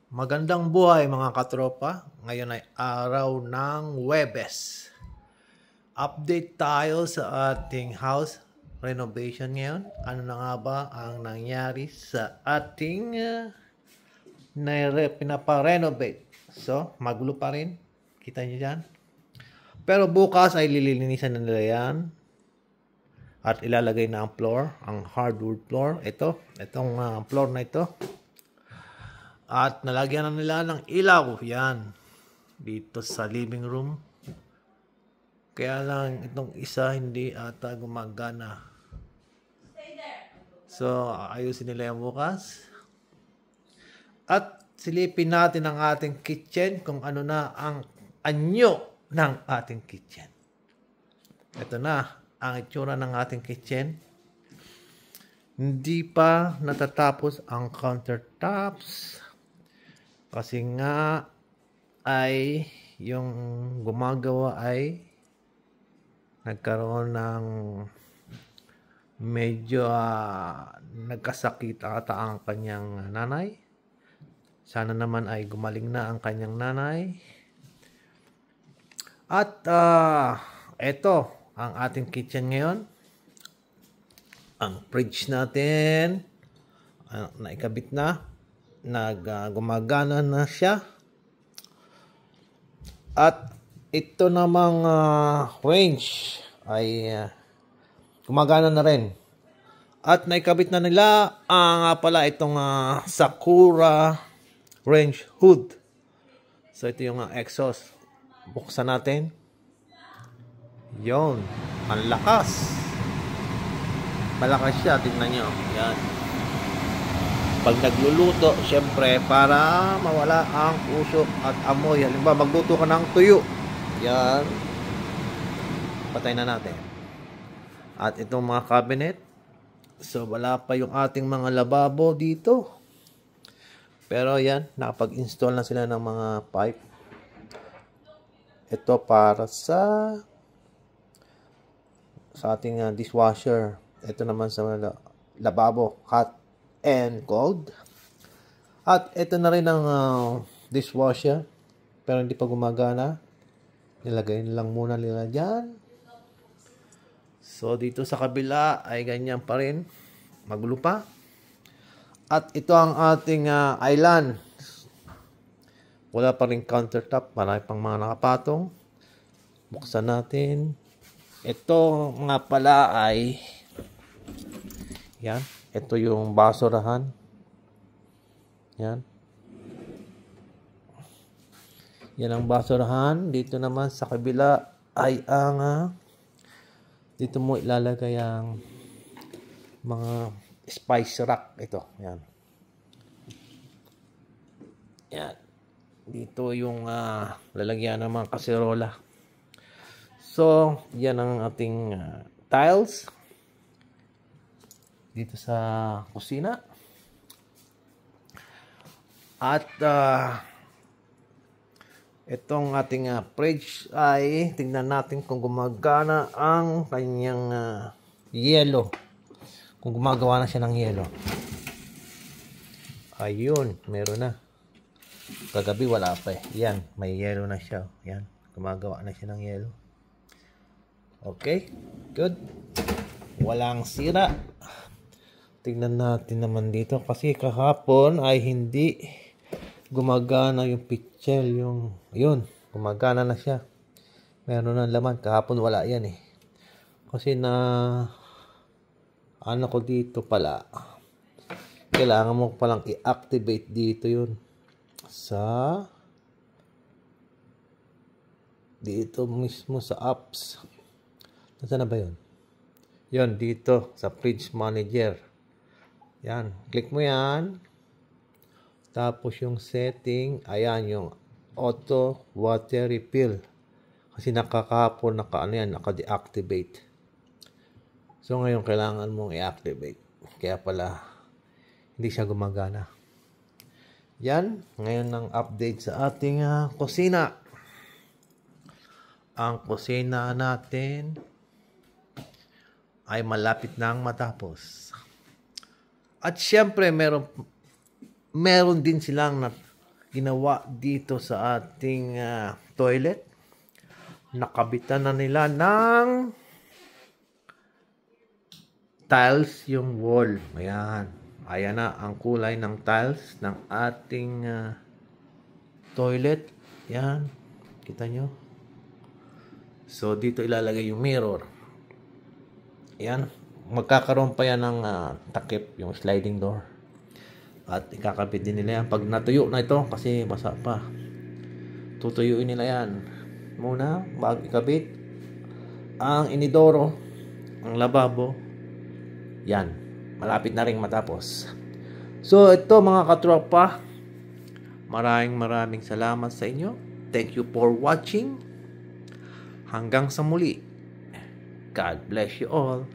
Magandang buhay mga katropa. Ngayon ay araw ng Huwebes. Update tayo sa ating house renovation ngayon. Ano na nga ba ang nangyari sa ating pinapa-renovate. So, magulo pa rin. Kita nyo dyan. Pero bukas ay lilinisan na nila yan. At ilalagay na ang floor, ang hardwood floor. Itong floor na ito. At nalagyan na nila ng ilaw. Yan. Dito sa living room. Kaya lang itong isa hindi ata gumagana. So, ayusin nila yung bukas. At silipin natin ang ating kitchen kung ano na ang anyo ng ating kitchen. Ito na ang itsura ng ating kitchen. Hindi pa natatapos ang countertops. Kasi nga ay yung gumagawa ay nagkaroon ng medyo nagkasakit ata ang kanyang nanay. Sana naman ay gumaling na ang kanyang nanay. At ito ang ating kitchen ngayon. Ang fridge natin naikabit na. Gumagana na siya. At ito namang range ay gumagana na rin. At naikabit na nila pala itong Sakura range hood. So ito yung exhaust. Buksan natin. Yon, ang lakas. Malakas siya, tingnan nyo. Yan. Pag nagluluto, syempre, para mawala ang usok at amoy. Halimbawa, magluto ka ng tuyo. Yan. Patay na natin. At itong mga cabinet. So, wala pa yung ating mga lababo dito. Pero yan, nakapag-install na sila ng mga pipe. Ito para sa ating dishwasher. Ito naman sa lababo, hot and cold. At ito na rin ang dishwasher, pero hindi pa gumagana. Nilagay lang muna nila dyan. So dito sa kabila ay ganyan pa rin, magulo pa. At ito ang ating island. Wala pa rin countertop, marami pang mga nakapatong. Buksan natin. Ito nga pala ay yan. Ito yung basurahan. Yan. Yan ang basurahan. Dito naman sa kabila ay ang dito mo ilalagay ang mga spice rack. Ito. Yan. Yan. Dito yung lalagyan ng mga kaserola. So, yan ang ating tiles. Dito sa kusina. At itong ating fridge ay tingnan natin kung gumagana ang kanyang yelo. Kung gumagawa na siya ng yelo. Ayun, meron na. Kagabi wala pa eh. Yan, may yelo na siya. Yan, gumagawa na siya ng yelo. Okay, good. Walang sira. Tingnan natin naman dito kasi kahapon ay hindi gumagana yung pitchel, yun, gumagana na siya. Meron ng laman, kahapon wala yan eh. Kasi ano ko dito pala, kailangan mo palang i-activate dito yun dito mismo sa apps. Nasaan na ba yun? Yun, dito sa fridge manager. Yan, click mo yan. Tapos yung setting, ayan yung auto water refill. Kasi nakakapon, naka-deactivate. So ngayon kailangan mong i-activate. Kaya pala hindi siya gumagana. Yan, ngayon ang update sa ating kusina. Ang kusina natin ay malapit nang matapos. At syempre meron din silang ginawa dito sa ating toilet. Nakabitan na nila ng tiles yung wall. Ayan. Ayan na ang kulay ng tiles ng ating toilet. Yan. Kita nyo? So, dito ilalagay yung mirror. Yan. Magkakaroon pa yan ng takip, yung sliding door. At ikakabit din nila yan. Pag natuyo na ito, kasi basa pa, tutuyuin nila yan. Muna, bago ikabit, ang inidoro, ang lababo, yan. Malapit na rin matapos. So, ito mga katropa, maraming salamat sa inyo. Thank you for watching. Hanggang sa muli. God bless you all.